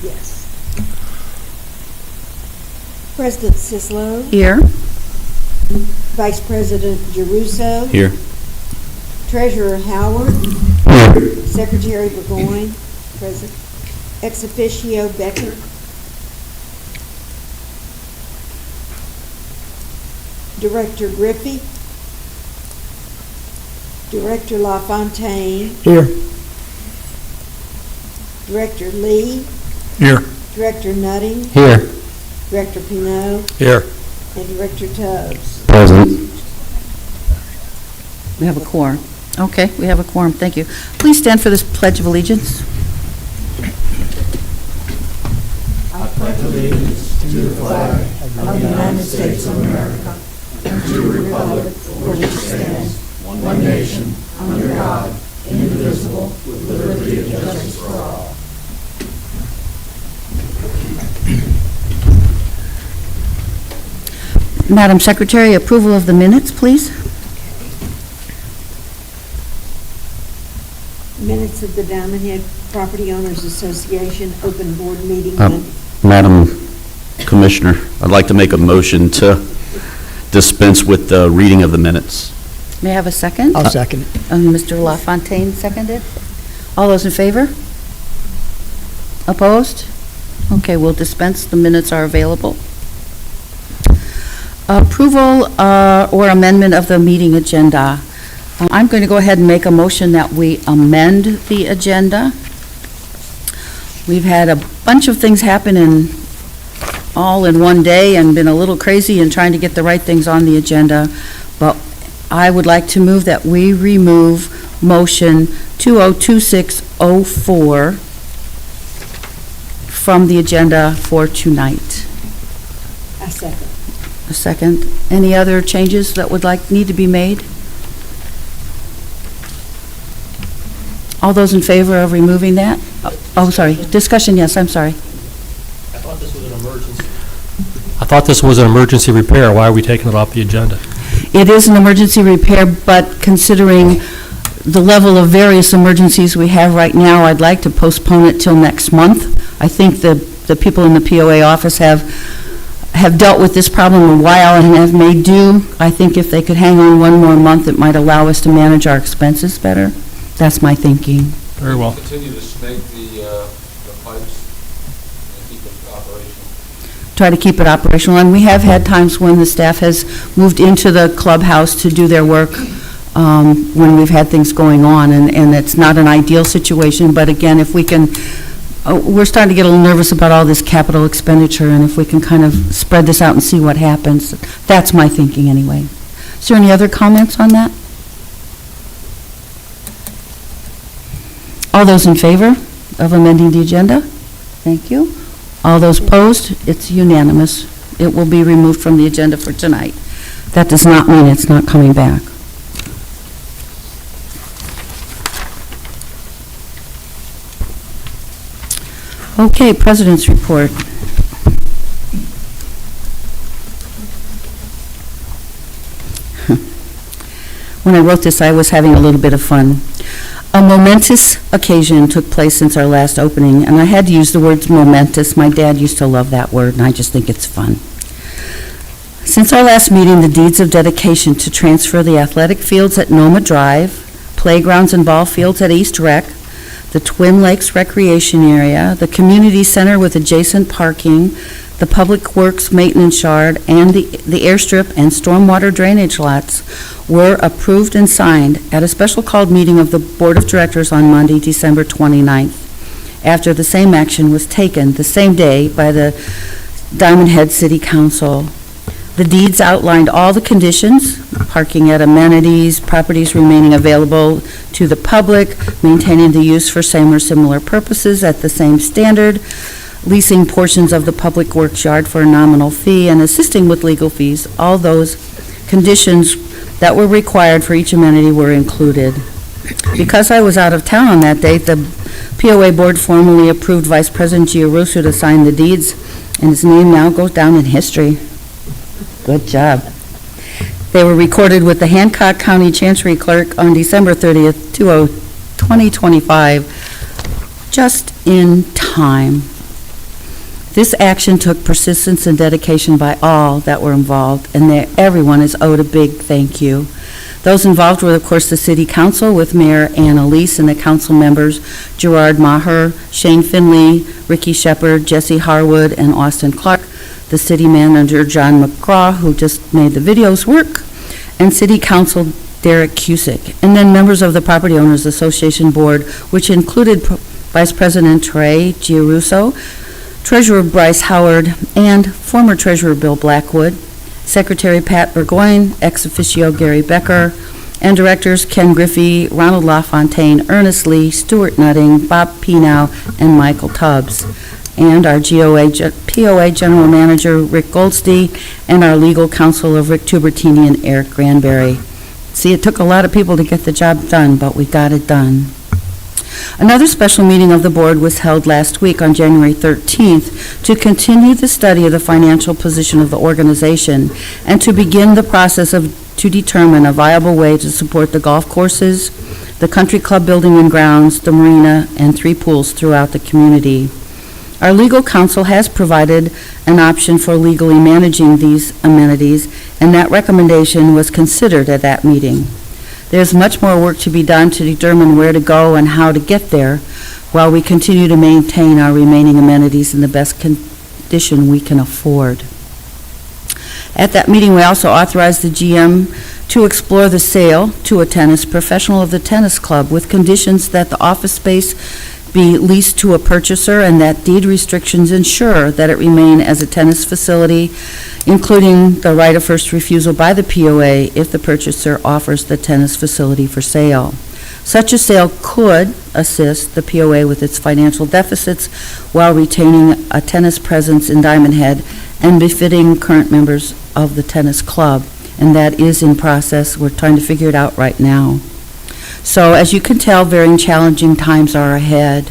Yes. President Sislo. Here. Vice President Giarrusso. Here. Treasurer Howard. Secretary Burgoyne. Present. Ex officio Becker. Director Griffey. Director LaFontaine. Here. Director Lee. Here. Director Nutting. Here. Director Pinault. Here. And Director Tubbs. Present. We have a quorum. Okay, we have a quorum. Thank you. Please stand for this Pledge of Allegiance. I pledge allegiance to the flag of the United States of America and to the republic for which it stands, one nation, under God, indivisible, with liberty and justice for all. Madam Secretary, approval of the minutes, please. Minutes of the Diamond Head Property Owners Association open board meeting. Madam Commissioner, I'd like to make a motion to dispense with the reading of the minutes. May I have a second? I'll second it. Mr. LaFontaine seconded. All those in favor? Opposed? Okay, we'll dispense. The minutes are available. Approval or amendment of the meeting agenda. I'm going to go ahead and make a motion that we amend the agenda. We've had a bunch of things happen all in one day and been a little crazy in trying to get the right things on the agenda, but I would like to move that we remove motion 202604 from the agenda for tonight. I second. A second. Any other changes that would need to be made? All those in favor of removing that? Oh, sorry. Discussion, yes, I'm sorry. I thought this was an emergency repair. Why are we taking it off the agenda? It is an emergency repair, but considering the level of various emergencies we have right now, I'd like to postpone it till next month. I think the people in the POA office have dealt with this problem a while and have made do. I think if they could hang on one more month, it might allow us to manage our expenses better. That's my thinking. Very well. Continue to snake the pipes and keep it operational. Try to keep it operational, and we have had times when the staff has moved into the clubhouse to do their work when we've had things going on, and it's not an ideal situation, but again, if we can, we're starting to get a little nervous about all this capital expenditure, and if we can kind of spread this out and see what happens, that's my thinking anyway. Is there any other comments on that? All those in favor of amending the agenda? Thank you. All those opposed? It's unanimous. It will be removed from the agenda for tonight. That does not mean it's not coming back. Okay, President's report. When I wrote this, I was having a little bit of fun. A momentous occasion took place since our last opening, and I had to use the words momentous. My dad used to love that word, and I just think it's fun. Since our last meeting, the deeds of dedication to transfer the athletic fields at Noma Drive, playgrounds and ball fields at East Rec, the Twin Lakes Recreation Area, the community center with adjacent parking, the Public Works Maintenance Yard, and the airstrip and stormwater drainage lots were approved and signed at a special called meeting of the Board of Directors on Monday, December 29th, after the same action was taken the same day by the Diamond Head City Council. The deeds outlined all the conditions: parking at amenities, properties remaining available to the public, maintaining the use for same or similar purposes at the same standard, leasing portions of the Public Works Yard for a nominal fee, and assisting with legal fees. All those conditions that were required for each amenity were included. Because I was out of town on that date, the POA board formally approved Vice President Giarrusso to sign the deeds, and his name now goes down in history. Good job. They were recorded with the Hancock County Chancery Clerk on December 30th, 2025, just in time. This action took persistence and dedication by all that were involved, and everyone is owed a big thank you. Those involved were, of course, the City Council with Mayor Annalise and the council members Gerard Maher, Shane Finley, Ricky Shepard, Jesse Harwood, and Austin Clark, the City Manager John McGraw, who just made the videos work, and City Council Derek Cusick, and then members of the Property Owners Association Board, which included Vice President Trey Giarusso, Treasurer Bryce Howard, and former Treasurer Bill Blackwood, Secretary Pat Burgoyne, ex officio Gary Becker, and Directors Ken Griffey, Ronald LaFontaine, Ernest Lee, Stuart Nutting, Bob Penow, and Michael Tubbs, and our POA General Manager Rick Goldstein, and our legal counsel of Rick Tubertini and Eric Granberry. See, it took a lot of people to get the job done, but we got it done. Another special meeting of the board was held last week on January 13th to continue the study of the financial position of the organization and to begin the process to determine a viable way to support the golf courses, the country club building and grounds, the marina, and 3 pools throughout the community. Our legal counsel has provided an option for legally managing these amenities, and that recommendation was considered at that meeting. There's much more work to be done to determine where to go and how to get there while we continue to maintain our remaining amenities in the best condition we can afford. At that meeting, we also authorized the GM to explore the sale to a tennis professional of the tennis club with conditions that the office space be leased to a purchaser and that deed restrictions ensure that it remain as a tennis facility, including the right of first refusal by the POA if the purchaser offers the tennis facility for sale. Such a sale could assist the POA with its financial deficits while retaining a tennis presence in Diamond Head and befitting current members of the tennis club, and that is in process. We're trying to figure it out right now. So as you can tell, very challenging times are ahead.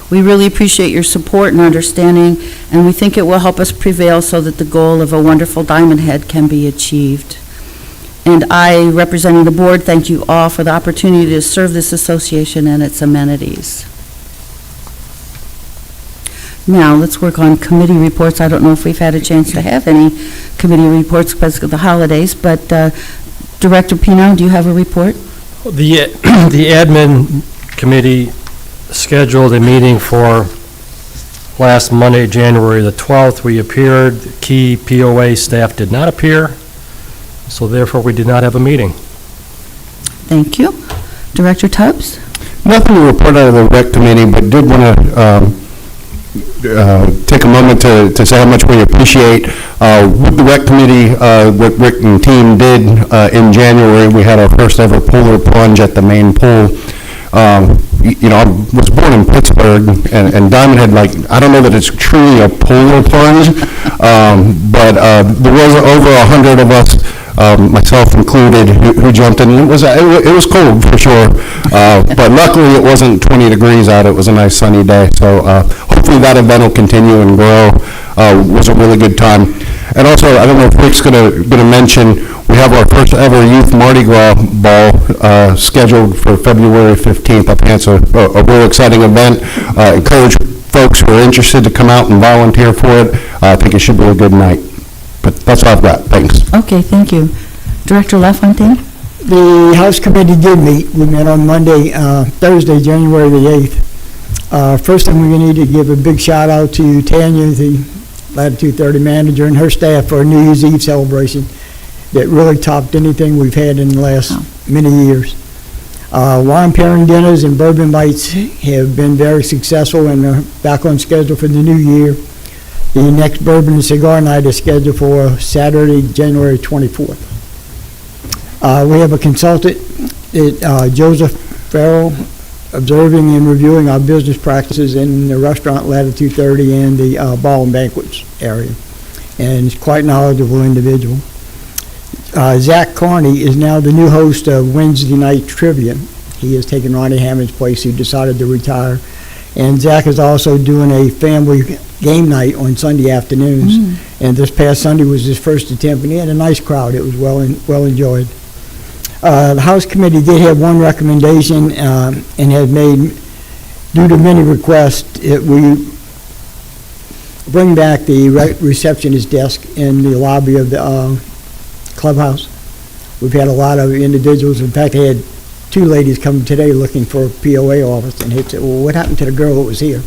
We really appreciate your support and understanding, and we think it will help us prevail so that the goal of a wonderful Diamond Head can be achieved. And I, representing the board, thank you all for the opportunity to serve this association and its amenities. Now, let's work on committee reports. I don't know if we've had a chance to have any committee reports because of the holidays, but Director Pino, do you have a report? The admin committee scheduled a meeting for last Monday, January the 12th. We appeared. The key POA staff did not appear, so therefore we did not have a meeting. Thank you. Director Tubbs? Nothing to report out of the rec committee, but did want to take a moment to say how much we appreciate with the rec committee, what Rick and team did in January. We had our first ever polar plunge at the main pool. You know, I was born in Pittsburgh, and Diamond Head, like, I don't know that it's truly a polar plunge, but there was over 100 of us, myself included, who jumped in. It was cold for sure, but luckily it wasn't 20 degrees out. It was a nice sunny day, so hopefully that event will continue and grow. It was a really good time. And also, I don't know if Rick's gonna mention, we have our first ever Youth Mardi Gras ball scheduled for February 15th. I think it's a real exciting event. Encourage folks who are interested to come out and volunteer for it. I think it should be a good night. But that's all I've got. Thanks. Okay, thank you. Director LaFontaine? The House Committee did meet. We met on Thursday, January the 8th. First thing we need to give a big shout out to Tanya, the Latitude 30 manager, and her staff for a New Year's Eve celebration that really topped anything we've had in the last many years. Wine pairing dinners and bourbon bites have been very successful and are back on schedule for the new year. The next bourbon and cigar night is scheduled for Saturday, January 24th. We have a consultant, Joseph Farrell, observing and reviewing our business practices in the restaurant Latitude 30 and the ball and banquets area, and he's quite knowledgeable individual. Zach Carney is now the new host of Wednesday Night Trivia. He has taken Ronnie Hammond's place, who decided to retire. And Zach is also doing a family game night on Sunday afternoons. And this past Sunday was his first attempt, and he had a nice crowd. It was well enjoyed. The House Committee did have one recommendation and has made, due to many requests, we bring back the receptionist desk in the lobby of the clubhouse. We've had a lot of individuals, in fact, I had 2 ladies come today looking for a POA office, and they said, well, what happened to the girl that was here?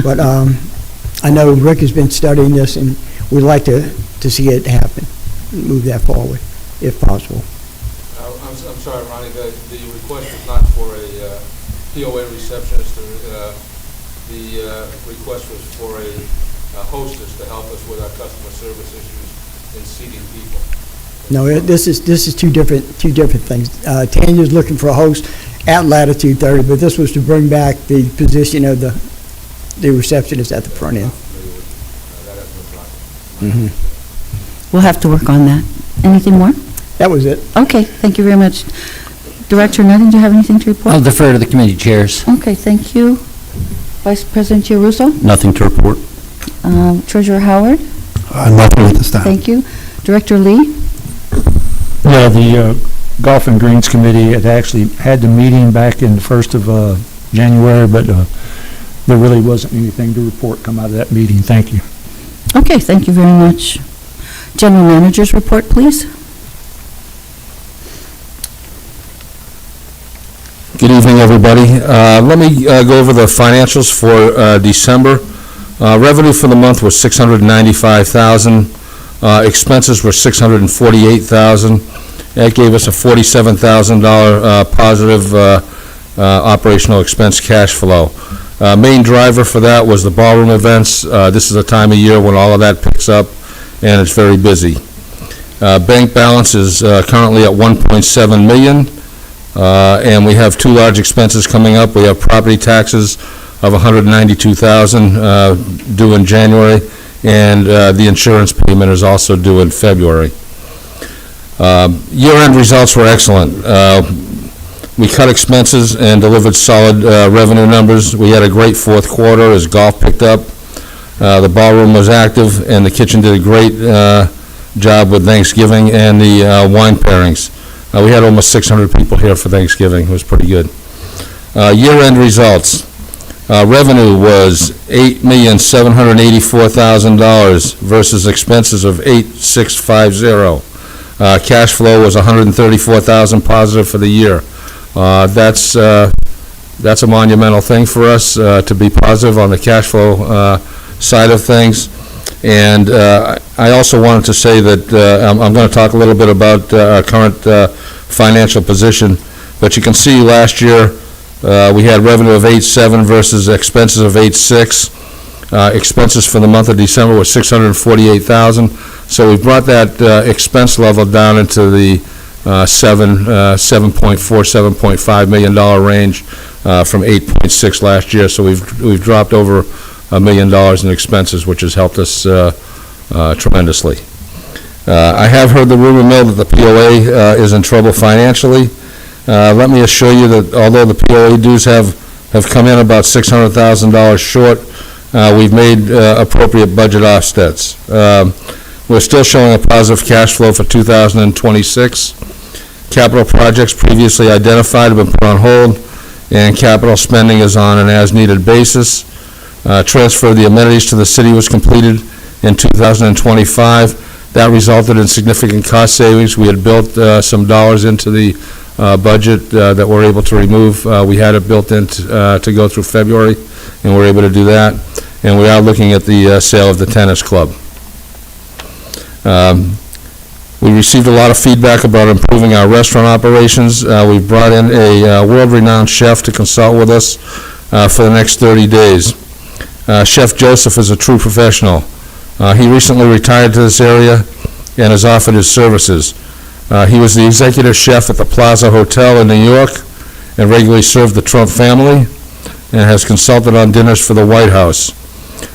But I know Rick has been studying this, and we'd like to see it happen, move that forward, if possible. I'm sorry, Ronnie, the request was not for a POA receptionist. The request was for a hostess to help us with our customer service issues in seating people. No, this is two different things. Tanya's looking for a host at Latitude 30, but this was to bring back the position of the receptionist at the front end. We'll have to work on that. Anything more? That was it. Okay, thank you very much. Director Nutting, do you have anything to report? I'll defer to the committee chairs. Okay, thank you. Vice President Giarrusso? Nothing to report. Treasurer Howard? Nothing at this time. Thank you. Director Lee? Yeah, the Golf and Greens Committee had actually had the meeting back in the 1st of January, but there really wasn't anything to report come out of that meeting. Thank you. Okay, thank you very much. General Manager's report, please. Good evening, everybody. Let me go over the financials for December. Revenue for the month was $695,000. Expenses were $648,000. That gave us a $47,000 positive operational expense cash flow. Main driver for that was the ballroom events. This is a time of year when all of that picks up, and it's very busy. Bank balance is currently at $1.7 million. And we have 2 large expenses coming up. We have property taxes of $192,000 due in January, and the insurance payment is also due in February. Year-end results were excellent. We cut expenses and delivered solid revenue numbers. We had a great fourth quarter as golf picked up. The ballroom was active, and the kitchen did a great job with Thanksgiving and the wine pairings. We had almost 600 people here for Thanksgiving. It was pretty good. Year-end results. Revenue was $8,784,000 versus expenses of $8,650. Cash flow was $134,000 positive for the year. That's a monumental thing for us to be positive on the cash flow side of things. And I also wanted to say that I'm going to talk a little bit about our current financial position. But you can see last year we had revenue of $8.7 versus expenses of $8.6. Expenses for the month of December were $648,000. So we brought that expense level down into the $7.5 million range from $8.6 last year. So we've dropped over $1 million in expenses, which has helped us tremendously. I have heard the rumor mill that the POA is in trouble financially. Let me assure you that although the POA dues have come in about $600,000 short, we've made appropriate budget offsets. We're still showing a positive cash flow for 2026. Capital projects previously identified have been put on hold, and capital spending is on an as-needed basis. Transfer of the amenities to the city was completed in 2025. That resulted in significant cost savings. We had built some dollars into the budget that we're able to remove. We had it built in to go through February, and we're able to do that. And we are looking at the sale of the tennis club. We received a lot of feedback about improving our restaurant operations. We've brought in a world-renowned chef to consult with us for the next 30 days. Chef Joseph is a true professional. He recently retired to this area and has offered his services. He was the executive chef at the Plaza Hotel in New York and regularly served the Trump family and has consulted on dinners for the White House.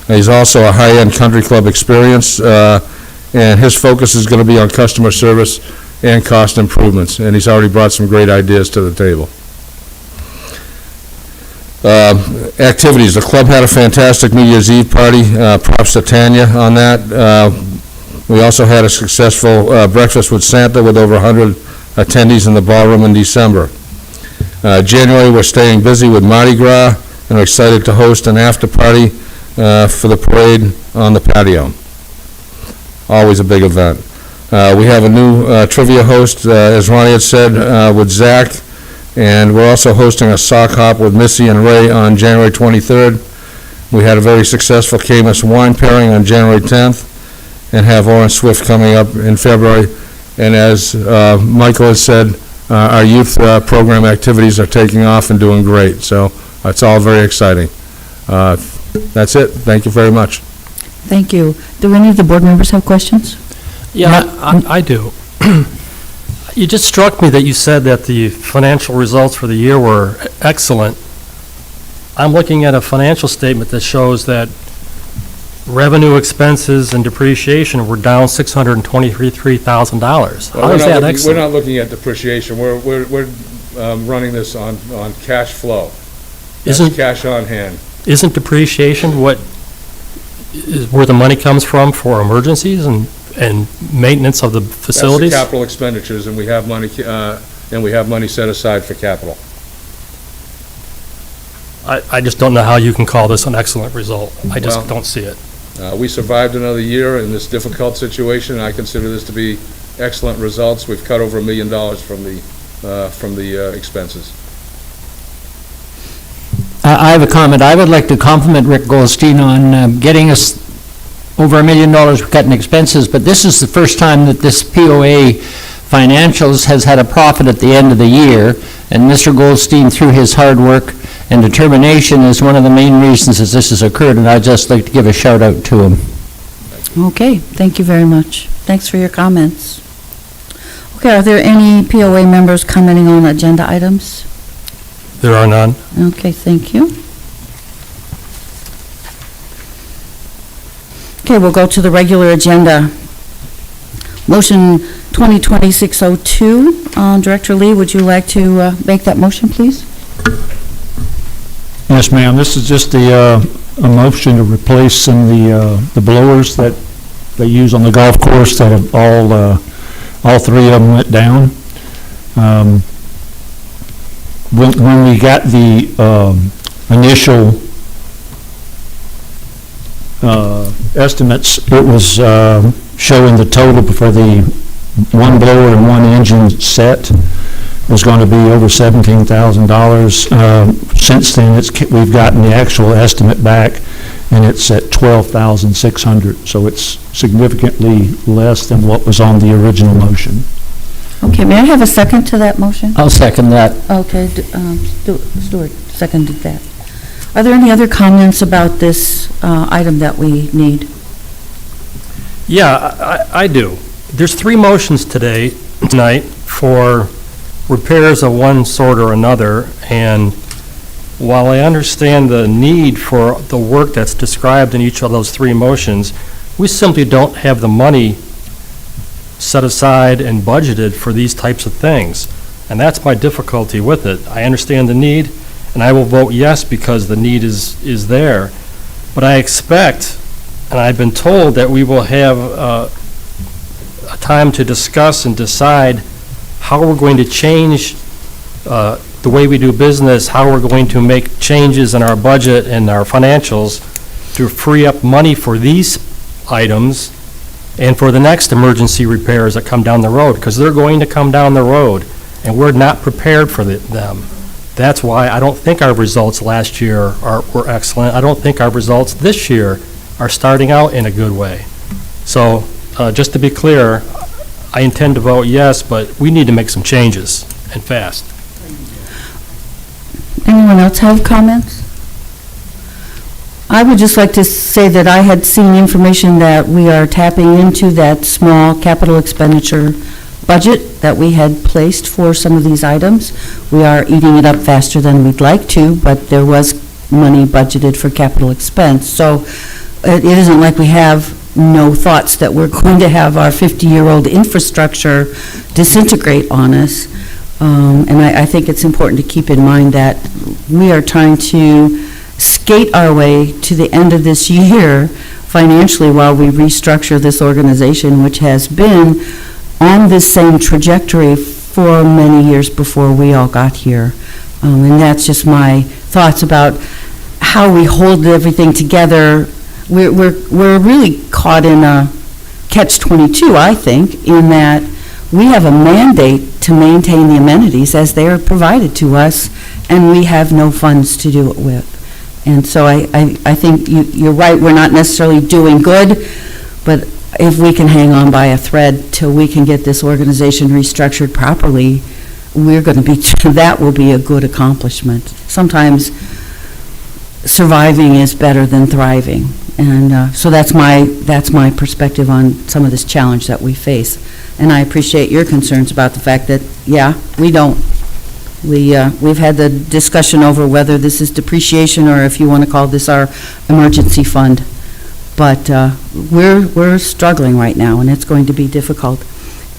He's also a high-end country club experience, and his focus is going to be on customer service and cost improvements, and he's already brought some great ideas to the table. Activities. The club had a fantastic New Year's Eve party. Props to Tanya on that. We also had a successful breakfast with Santa with over 100 attendees in the ballroom in December. January, we're staying busy with Mardi Gras and are excited to host an after party for the parade on the patio. Always a big event. We have a new trivia host, as Ronnie had said, with Zach, and we're also hosting a sock hop with Missy and Ray on January 23rd. We had a very successful Camus wine pairing on January 10th, and have Orange Swift coming up in February. And as Michael has said, our youth program activities are taking off and doing great, so it's all very exciting. That's it. Thank you very much. Thank you. Do any of the board members have questions? Yeah, I do. You just struck me that you said that the financial results for the year were excellent. I'm looking at a financial statement that shows that revenue, expenses, and depreciation were down $623,000. How is that excellent? We're not looking at depreciation. We're running this on cash flow. That's cash on hand. Isn't depreciation where the money comes from for emergencies and maintenance of the facilities? That's the capital expenditures, and we have money set aside for capital. I just don't know how you can call this an excellent result. I just don't see it. We survived another year in this difficult situation, and I consider this to be excellent results. We've cut over $1 million from the expenses. I have a comment. I would like to compliment Rick Goldstein on getting us over $1 million cut in expenses, but this is the first time that this POA Financials has had a profit at the end of the year, and Mr. Goldstein, through his hard work and determination, is one of the main reasons that this has occurred, and I'd just like to give a shout out to him. Okay, thank you very much. Thanks for your comments. Okay, are there any POA members commenting on agenda items? There are none. Okay, thank you. Okay, we'll go to the regular agenda. Motion 2020-602. Director Lee, would you like to make that motion, please? Yes, ma'am. This is just a motion to replace some of the blowers that they use on the golf course that have all three of them went down. When we got the initial estimates, it was showing the total for the one blower and one engine set was going to be over $17,000. Since then, we've gotten the actual estimate back, and it's at $12,600. So it's significantly less than what was on the original motion. Okay, may I have a second to that motion? I'll second that. Okay, Stuart seconded that. Are there any other comments about this item that we need? Yeah, I do. There's three motions tonight for repairs of one sort or another, and while I understand the need for the work that's described in each of those three motions, we simply don't have the money set aside and budgeted for these types of things. And that's my difficulty with it. I understand the need, and I will vote yes because the need is there. But I expect, and I've been told, that we will have a time to discuss and decide how we're going to change the way we do business, how we're going to make changes in our budget and our financials to free up money for these items and for the next emergency repairs that come down the road, because they're going to come down the road, and we're not prepared for them. That's why I don't think our results last year were excellent. I don't think our results this year are starting out in a good way. So just to be clear, I intend to vote yes, but we need to make some changes, and fast. Anyone else have comments? I would just like to say that I had seen information that we are tapping into that small capital expenditure budget that we had placed for some of these items. We are eating it up faster than we'd like to, but there was money budgeted for capital expense. So it isn't like we have no thoughts that we're going to have our 50-year-old infrastructure disintegrate on us. And I think it's important to keep in mind that we are trying to skate our way to the end of this year financially while we restructure this organization, which has been on this same trajectory for many years before we all got here. And that's just my thoughts about how we hold everything together we're really caught in a catch-22, I think, in that we have a mandate to maintain the amenities as they are provided to us, and we have no funds to do it with. And so I think you're right, we're not necessarily doing good, but if we can hang on by a thread till we can get this organization restructured properly, we're going to be, that will be a good accomplishment. Sometimes surviving is better than thriving. And so that's my perspective on some of this challenge that we face. And I appreciate your concerns about the fact that, yeah, we've had the discussion over whether this is depreciation or if you want to call this our emergency fund. But we're struggling right now, and it's going to be difficult.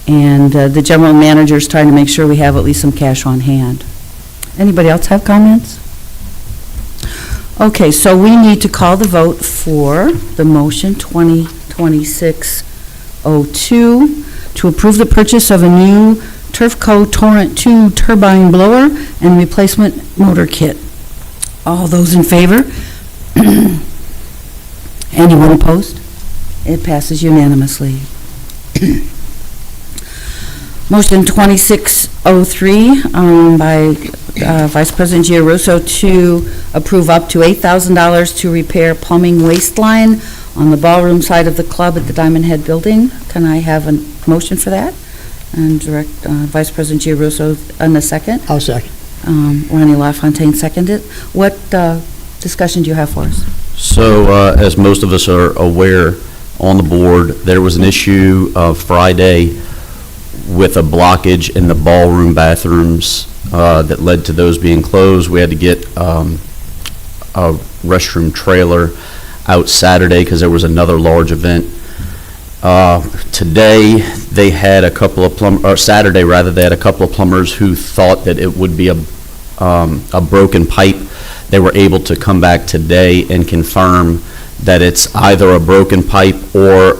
And the general manager's trying to make sure we have at least some cash on hand. Anybody else have comments? Okay, so we need to call the vote for the motion 2026-02 to approve the purchase of a new Turfco Torrent 2 turbine blower and replacement motor kit. All those in favor? Anyone opposed? It passes unanimously. Motion 2603 by Vice President Giarrusso to approve up to $8,000 to repair plumbing waste line on the ballroom side of the club at the Diamond Head Building. Can I have a motion for that? And direct Vice President Giarrusso in a second. I'll second. Ronnie LaFontaine seconded. What discussion do you have for us? So, as most of us are aware on the board, there was an issue Friday with a blockage in the ballroom bathrooms that led to those being closed. We had to get a restroom trailer out Saturday because there was another large event. Today, they had a couple of Saturday rather, they had a couple of plumbers who thought that it would be a broken pipe. They were able to come back today and confirm that it's either a broken pipe or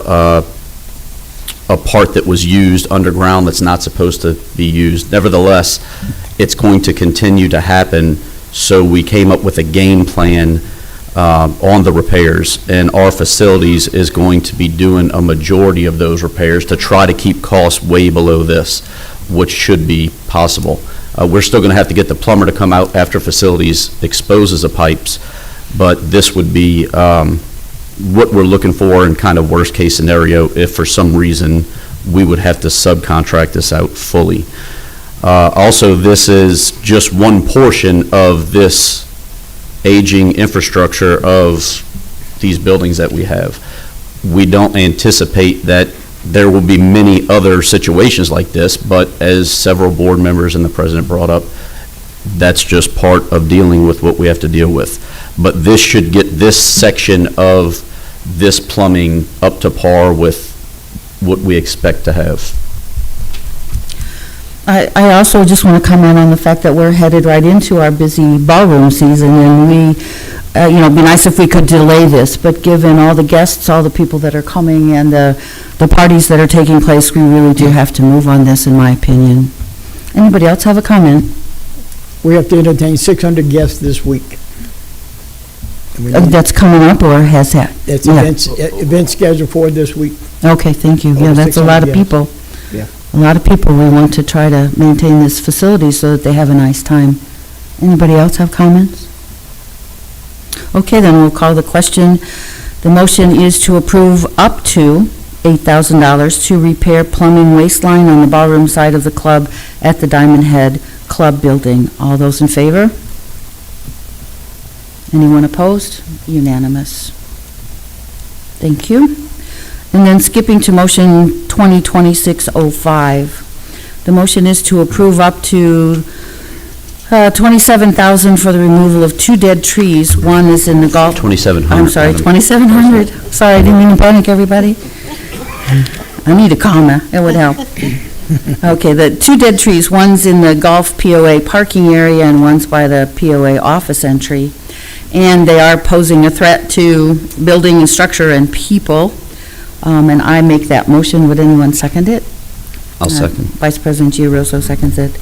a part that was used underground that's not supposed to be used. Nevertheless, it's going to continue to happen, so we came up with a game plan on the repairs, and our facilities is going to be doing a majority of those repairs to try to keep costs way below this, which should be possible. We're still going to have to get the plumber to come out after facilities exposes the pipes, but this would be what we're looking for in kind of worst case scenario if for some reason we would have to subcontract this out fully. Also, this is just one portion of this aging infrastructure of these buildings that we have. We don't anticipate that there will be many other situations like this, but as several board members and the president brought up, that's just part of dealing with what we have to deal with. But this should get this section of this plumbing up to par with what we expect to have. I also just want to comment on the fact that we're headed right into our busy ballroom season, and we, it'd be nice if we could delay this, but given all the guests, all the people that are coming, and the parties that are taking place, we really do have to move on this, in my opinion. Anybody else have a comment? We have to entertain 600 guests this week. That's coming up, or has that? It's Yeah. event scheduled for this week. Okay, thank you. Yeah, Over that's a lot of 600 people. Yeah. A lot of people. We want to try to maintain this facility so that they have a nice time. Anybody else have comments? Okay, then we'll call the question. The motion is to approve up to $8,000 to repair plumbing waste line on the ballroom side of the club at the Diamond Head Club building. All those in favor? Anyone opposed? Unanimous. Thank you. And then skipping to motion 2026-05. The motion is to approve up to $27,000 for the removal of 2 dead trees. One is in the golf... 2,700. I'm sorry, 2,700. Sorry, I didn't mean to panic everybody. I need a comma, it would help. Okay, the 2 dead trees, one's in the golf POA parking area and one's by the POA office entry. And they are posing a threat to building and structure and people. And I make that motion. Would anyone second it? I'll second. Vice President Giarrusso seconds it.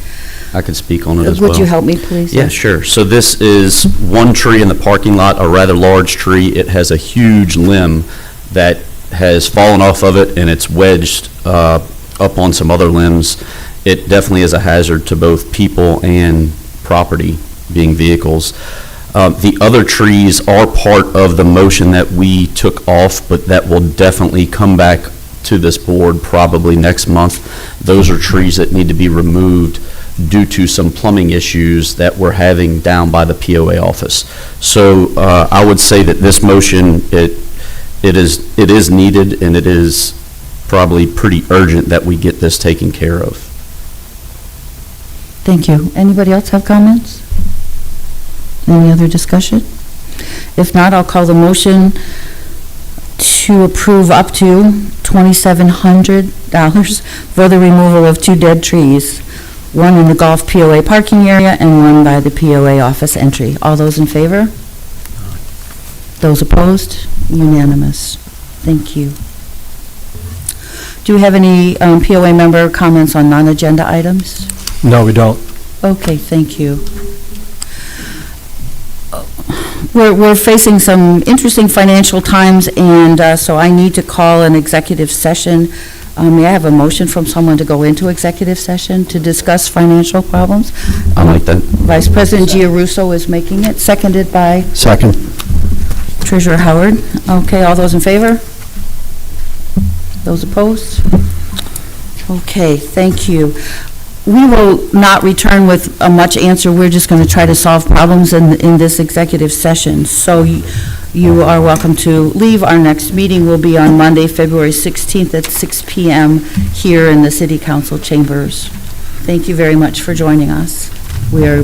I can speak on it as well. Would you help me, please? Yeah, sure. So this is one tree in the parking lot, a rather large tree. It has a huge limb that has fallen off of it, and it's wedged up on some other limbs. It definitely is a hazard to both people and property, being vehicles. The other trees are part of the motion that we took off, but that will definitely come back to this board probably next month. Those are trees that need to be removed due to some plumbing issues that we're having down by the POA office. So I would say that this motion, it is needed, and it is probably pretty urgent that we get this taken care of. Thank you. Anybody else have comments? Any other discussion? If not, I'll call the motion to approve up to $2,700 for the removal of 2 dead trees, one in the golf POA parking area and one by the POA office entry. All those in favor? Those opposed? Unanimous. Thank you. Do we have any POA member comments on non-agenda items? No, we don't. Okay, thank you. We're facing some interesting financial times, and so I need to call an executive session. May I have a motion from someone to go into executive session to discuss financial problems? I like that. Vice President Giarusso is making it, seconded by Second. Treasurer Howard. Okay, all those in favor? Those opposed? Okay, thank you. We will not return with a much answer. We're just going to try to solve problems in this executive session. So you are welcome to leave. Our next meeting will be on Monday, February 16th at 6 p.m. here in the City Council chambers. Thank you very much for joining us. We are